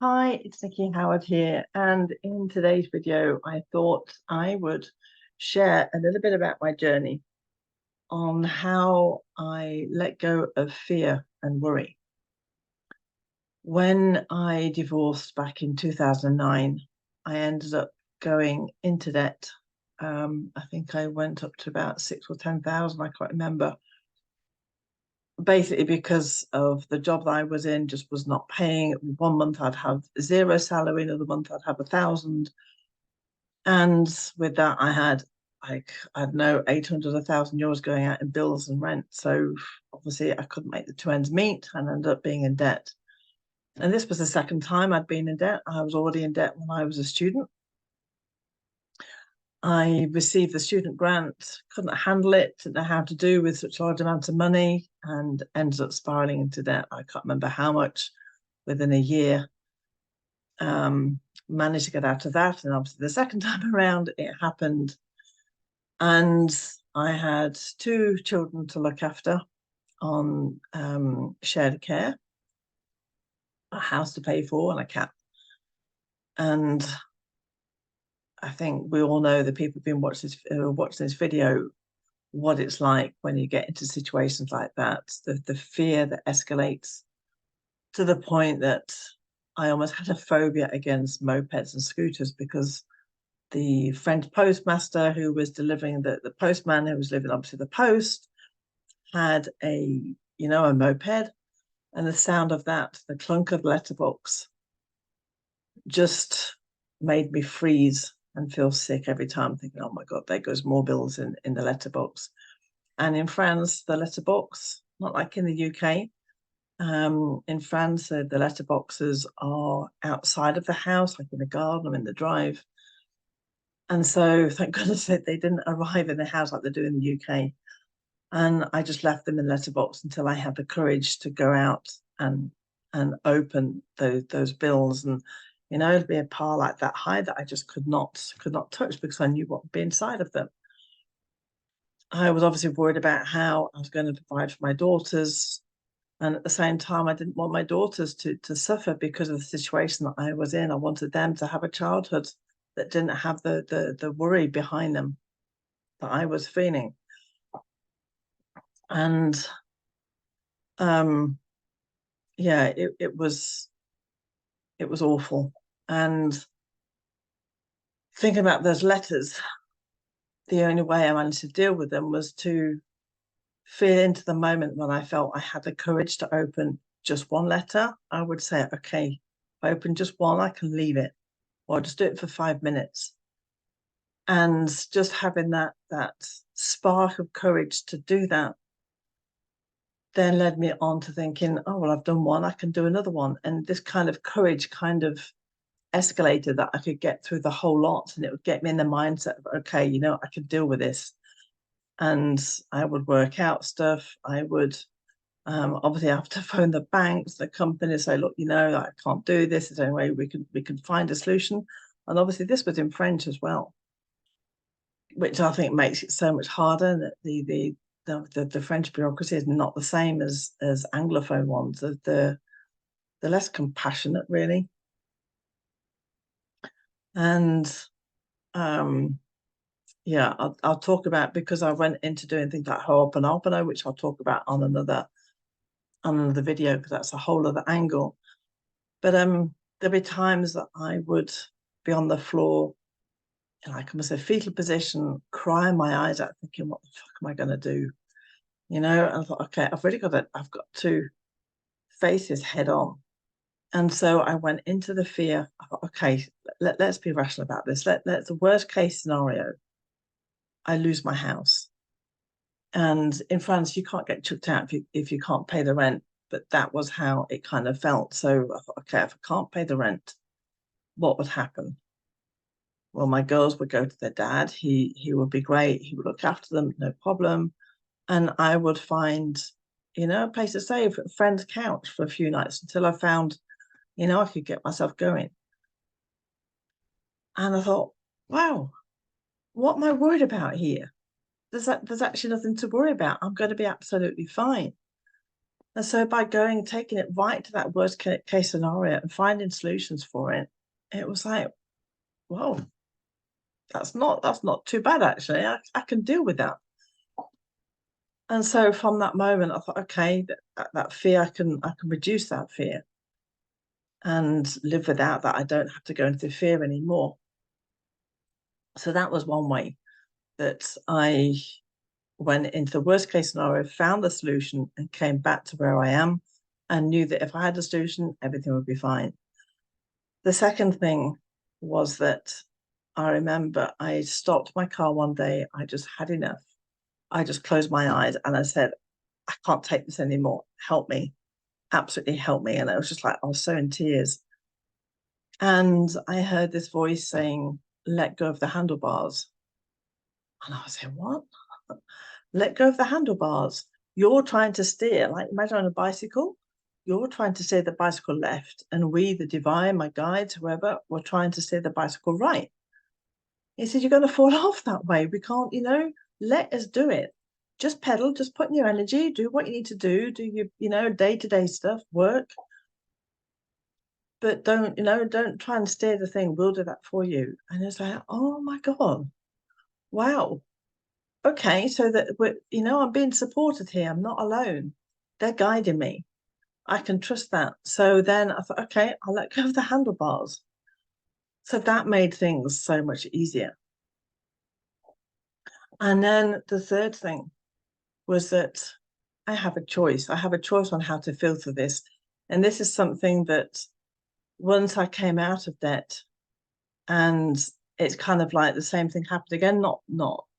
Hi, it's Nicky Howard here, and in today's video, I thought I would share a little bit about my journey on how I let go of fear and worry. When I divorced back in 2009, I ended up going into debt. I think I went up to about 6 or 10,000, I can't remember. Basically, because of the job that I was in, just was not paying. One month I'd have zero salary, another month I'd have 1,000. And with that, I had no 800, 1,000 euros going out in bills and rent. So obviously I couldn't make the two ends meet and ended up being in debt. And this was the second time I'd been in debt. I was already in debt when I was a student. I received the student grant, couldn't handle it, didn't know how to do with such large amounts of money, and ended up spiraling into debt. I can't remember how much within a year. Managed to get out of that. And obviously the second time around, it happened. And I had two children to look after on shared care, a house to pay for, and a cat. And I think we all know, the people who've been watching this video, what it's like when you get into situations like that, the fear that escalates to the point that I almost had a phobia against mopeds and scooters, because the French postmaster who was delivering the postman who was living opposite the post had a moped, and the sound of that, the clunk of the letterbox, just made me freeze and feel sick every time, thinking, oh my God, there goes more bills in the letterbox. And in France, the letterbox, not like in the UK, in France, the letterboxes are outside of the house, like in the garden or in the drive. And so thank goodness that they didn't arrive in the house like they do in the UK. And I just left them in the letterbox until I had the courage to go out and open those bills. And it'd be a pile like that high that I just could not touch, because I knew what would be inside of them. I was obviously worried about how I was going to provide for my daughters. And at the same time, I didn't want my daughters to suffer because of the situation that I was in. I wanted them to have a childhood that didn't have the worry behind them that I was feeling. And yeah, it was awful. And thinking about those letters, the only way I managed to deal with them was to feel into the moment when I felt I had the courage to open just one letter. I would say, okay, if I open just one, I can leave it, or just do it for 5 minutes. And just having that spark of courage to do that then led me on to thinking, oh, well, I've done one, I can do another one. And this kind of courage kind of escalated that I could get through the whole lot, and it would get me in the mindset of, okay, I can deal with this. And I would work out stuff. I would obviously have to phone the banks, the companies, say, look, I can't do this. Is there any way we can find a solution? And obviously this was in French as well, which I think makes it so much harder. That the French bureaucracy is not the same as Anglophone ones. They're less compassionate, really. And yeah, I'll talk about, because I went into doing things like Ho'oponopono, which I'll talk about on another video, because that's a whole other angle. But there'd be times that I would be on the floor, like almost a fetal position, crying my eyes out, thinking, what the fuck am I going to do? And I thought, okay, I've got to face this head on. And so I went into the fear. I thought, okay, let's be rational about this. Let's the worst case scenario, I lose my house. And in France, you can't get chucked out if you can't pay the rent. But that was how it kind of felt. So I thought, okay, if I can't pay the rent, what would happen? Well, my girls would go to their dad. He would be great. He would look after them, no problem. And I would find, a place to stay, a friend's couch for a few nights until I found, I could get myself going. And I thought, wow, what am I worried about here? There's actually nothing to worry about. I'm going to be absolutely fine. And so by taking it right to that worst case scenario and finding solutions for it, it was like, whoa, that's not too bad actually. I can deal with that. And so from that moment, I thought, okay, that fear, I can reduce that fear and live without that. I don't have to go into fear anymore. So that was one way that I went into the worst case scenario, found the solution, and came back to where I am, and knew that if I had a solution, everything would be fine. The second thing was that I remember I stopped my car one day. I just had enough. I just closed my eyes and I said, I can't take this anymore. Help me. Absolutely help me. And I was just like, I was so in tears. And I heard this voice saying, let go of the handlebars. And I was saying, what? Let go of the handlebars. You're trying to steer, like imagine on a bicycle, you're trying to steer the bicycle left, and we, the divine, my guides, whoever, were trying to steer the bicycle right. He said, you're going to fall off that way. We can't, let us do it. Just pedal, just put in your energy, do what you need to do your, day-to-day stuff, work. But don't try and steer the thing. We'll do that for you. And it's like, oh my God, wow. Okay, so that I'm being supported here. I'm not alone. They're guiding me. I can trust that. So then I thought, okay, I'll let go of the handlebars. So that made things so much easier. And then the third thing was that I have a choice. I have a choice on how to filter this. And this is something that once I came out of debt, and it's kind of like the same thing happened again, not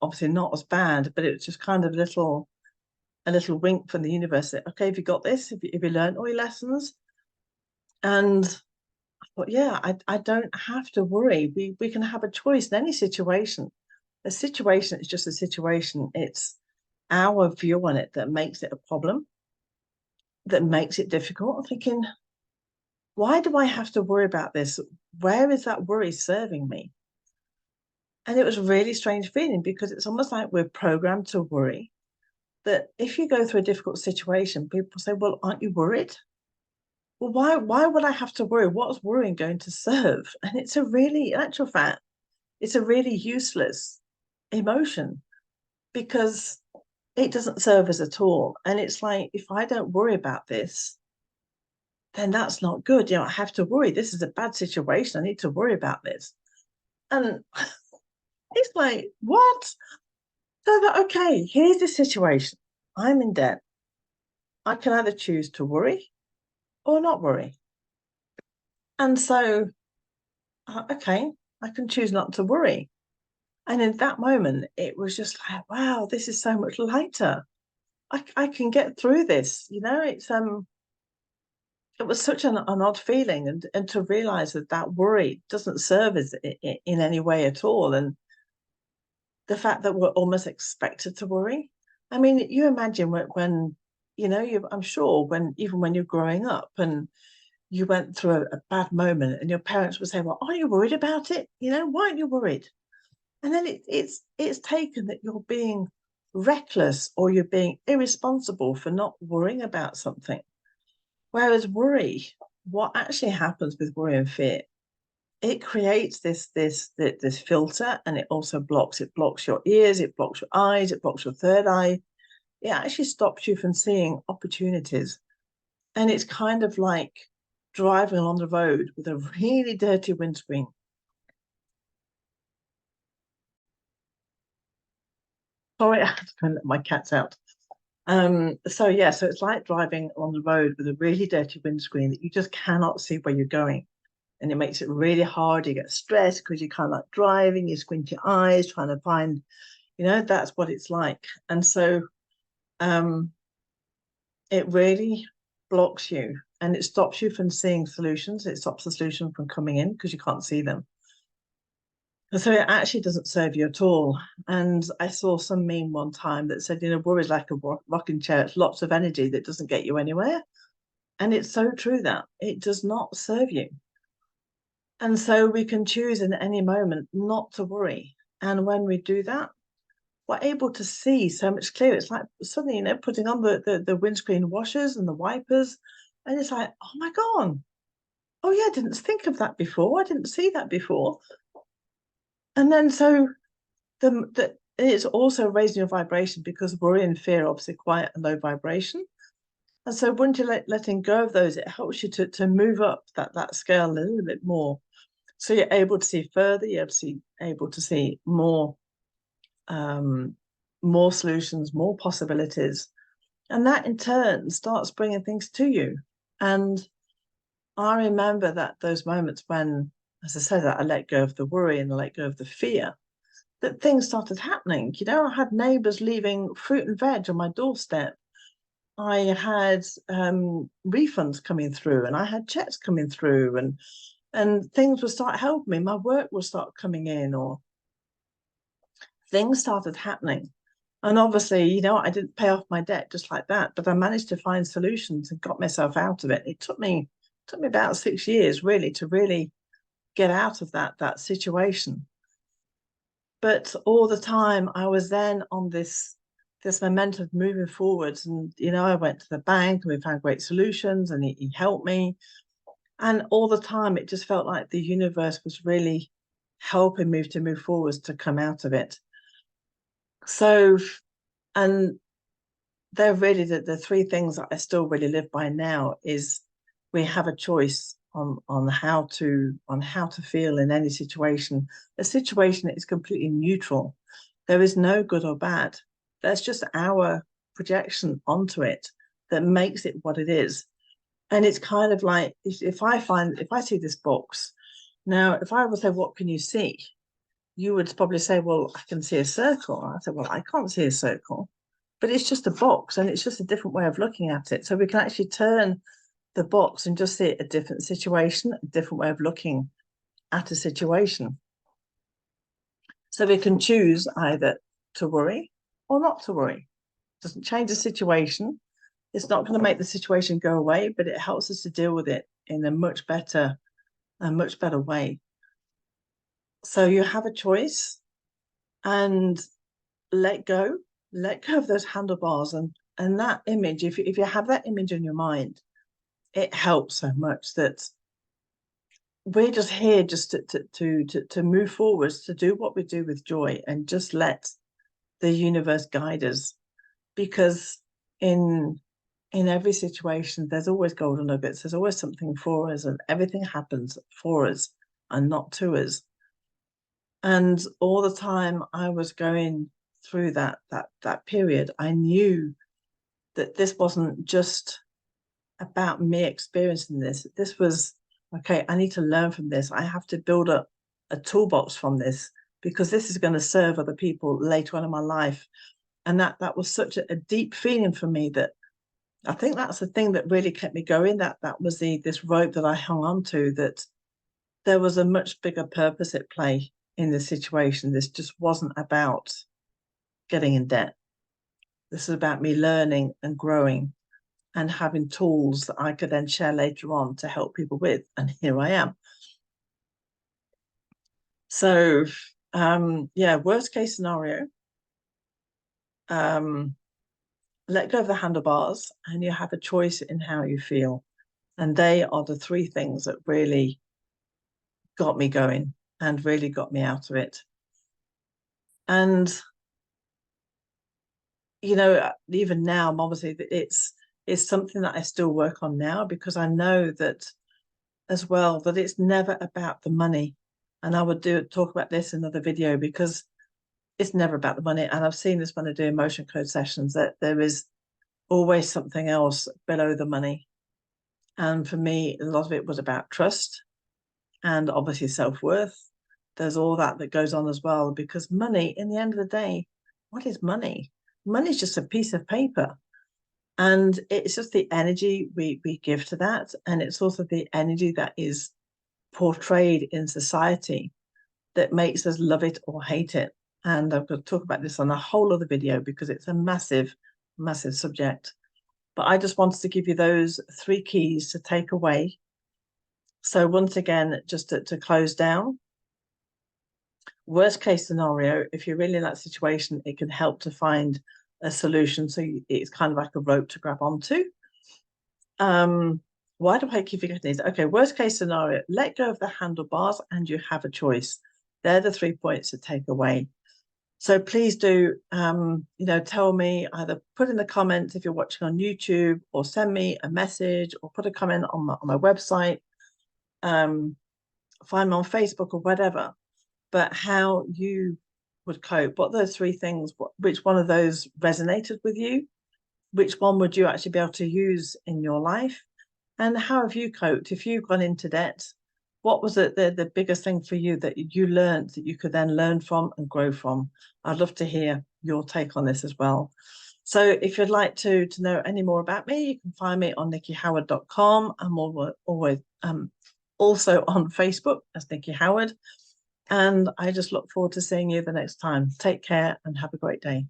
obviously not as bad, but it was just kind of a little wink from the universe that, okay, have you got this? Have you learned all your lessons? And I thought, yeah, I don't have to worry. We can have a choice in any situation. A situation is just a situation. It's our view on it that makes it a problem, that makes it difficult. I'm thinking, why do I have to worry about this? Where is that worry serving me? And it was a really strange feeling because it's almost like we're programmed to worry. That if you go through a difficult situation, people say, well, aren't you worried? Well, why would I have to worry? What's worrying going to serve? And it's a really, in actual fact, it's a really useless emotion because it doesn't serve us at all. And it's like, if I don't worry about this, then that's not good. I have to worry. This is a bad situation. I need to worry about this. And it's like, what? So that, okay, here's the situation. I'm in debt. I can either choose to worry or not worry. And so, okay, I can choose not to worry. And in that moment, it was just like, wow, this is so much lighter. I can get through this. It was such an odd feeling, and to realize that worry doesn't serve us in any way at all. And the fact that we're almost expected to worry. I mean, you imagine when I'm sure even when you're growing up and you went through a bad moment and your parents would say, well, are you worried about it? Why aren't you worried? And then it's taken that you're being reckless or you're being irresponsible for not worrying about something. Whereas worry, what actually happens with worry and fear, it creates this filter, and it also blocks your ears, it blocks your eyes, it blocks your third eye. It actually stops you from seeing opportunities. And it's kind of like driving along the road with a really dirty windscreen. Sorry, I have to go and let my cats out. So yeah, so it's like driving on the road with a really dirty windscreen that you just cannot see where you're going. And it makes it really hard. You get stressed because you're kind of like driving, you squint your eyes, trying to find, that's what it's like. And so um, it really blocks you and it stops you from seeing solutions. It stops the solution from coming in because you can't see them. And so it actually doesn't serve you at all. And I saw some meme one time that said, worry is like a rocking chair. It's lots of energy that doesn't get you anywhere. And it's so true that it does not serve you. And so we can choose in any moment not to worry. And when we do that, were able to see so much clearer. It's like suddenly, putting on the windscreen washers and the wipers, and it's like, oh my God, oh yeah, I didn't think of that before. I didn't see that before. And then so it's also raising your vibration, because worry and fear are obviously quite a low vibration. And so once you're letting go of those, it helps you to move up that scale a little bit more. So you're able to see further, you're able to see more solutions, more possibilities. And that in turn starts bringing things to you. And I remember that those moments when, as I said, that I let go of the worry and I let go of the fear, that things started happening. I had neighbors leaving fruit and veg on my doorstep. I had refunds coming through, and I had checks coming through, and things would start helping me. My work would start coming in, or things started happening. And obviously, I didn't pay off my debt just like that, but I managed to find solutions and got myself out of it. It took me about 6 years really to really get out of that situation. But all the time I was then on this momentum of moving forwards. And I went to the bank and we found great solutions, and he helped me. And all the time it just felt like the universe was really helping me to move forwards, to come out of it. So, and they're really the three things that I still really live by now. Is we have a choice on how to feel in any situation. A situation is completely neutral. There is no good or bad. That's just our projection onto it that makes it what it is. And it's kind of like, if I see this box now, if I would say, what can you see? You would probably say, well, I can see a circle. I said, well, I can't see a circle, but it's just a box, and it's just a different way of looking at it. So we can actually turn the box and just see a different situation, a different way of looking at a situation. So we can choose either to worry or not to worry. It doesn't change the situation. It's not going to make the situation go away, but it helps us to deal with it in a much better way. So you have a choice, and let go of those handlebars, and that image. If you have that image in your mind, it helps so much that we're just here just to move forwards, to do what we do with joy, and just let the universe guide us. Because in every situation, there's always golden nuggets. There's always something for us, and everything happens for us and not to us. And all the time I was going through that period, I knew that this wasn't just about me experiencing this. This was, okay, I need to learn from this. I have to build up a toolbox from this, because this is going to serve other people later on in my life. And that was such a deep feeling for me, that I think that's the thing that really kept me going. That was this rope that I hung on to, that there was a much bigger purpose at play in this situation. This just wasn't about getting in debt. This is about me learning and growing and having tools that I could then share later on to help people with. And here I am. So, yeah, worst case scenario, let go of the handlebars, and you have a choice in how you feel. And they are the three things that really got me going and really got me out of it. And, even now, obviously, it's something that I still work on now, because I know that as well, that it's never about the money. And I would talk about this in another video, because it's never about the money. And I've seen this when I do emotion code sessions, that there is always something else below the money. And for me, a lot of it was about trust and obviously self-worth. There's all that goes on as well, because money, in the end of the day, what is money? Money is just a piece of paper. And it's just the energy we give to that. And it's also the energy that is portrayed in society that makes us love it or hate it. And I'm going to talk about this on a whole other video, because it's a massive, massive subject. But I just wanted to give you those three keys to take away. So once again, just to close down, Worst case scenario, if you're really in that situation, it can help to find a solution. So it's kind of like a rope to grab onto. Why do I keep forgetting these? Okay, worst case scenario, let go of the handlebars and you have a choice. They're the 3 points to take away. So please do, tell me, either put in the comments if you're watching on YouTube, or send me a message, or put a comment on my website, find me on Facebook or whatever, but how you would cope. What those 3 things, which one of those resonated with you? Which one would you actually be able to use in your life? And how have you coped? If you've gone into debt, what was it the biggest thing for you that you learned that you could then learn from and grow from? I'd love to hear your take on this as well. So if you'd like to know any more about me, you can find me on nickyhoward.com. I'm always also on Facebook as Nicky Howard. And I just look forward to seeing you the next time. Take care and have a great day.